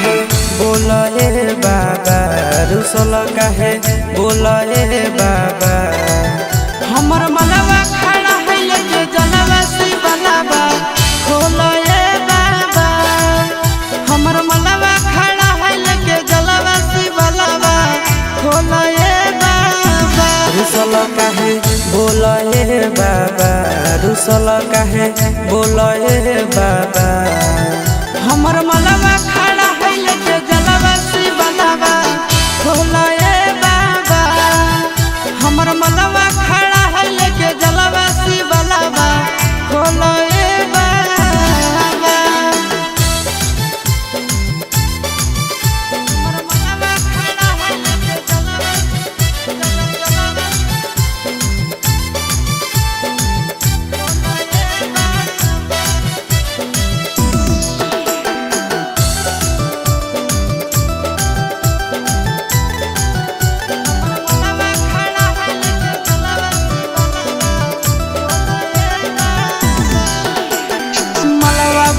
काहे बोला ए बाबा, रुसल काहे बोला ए बाबा। हमर मनवा खड़ा है लेके जनवा से बनवा खोला ए बाबा। हमर मनवा खड़ा है लेके जनवा से बनवा खोला ए बाबा। रुसल काहे बोला ए बाबा, रुसल काहे बोला ए बाबा। हमर मनवा खड़ा है लेके जनवा से बनवा खोला ए बाबा। हमर मनवा खड़ा है लेके जनवा से बनवा खोला ए बाबा। हमर मनवा खड़ा है लेके जनवा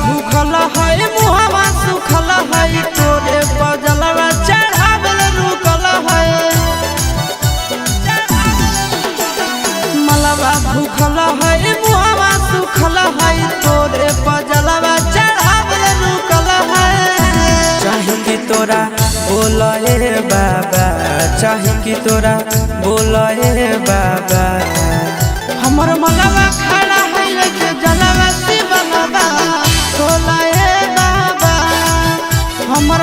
भूखल है मुहवा सुखल है तोरे बजलवा चढ़ावल रुकल है। मलवा भूखल है मुहवा सुखल है तोरे बजलवा चढ़ावल रुकल है। चाहे कि तोरा बोला ए बाबा, चाहे कि तोरा बोला ए बाबा। हमर मलवा खड़ा है लेके जलवा से बनवा खोला ए बाबा। हमर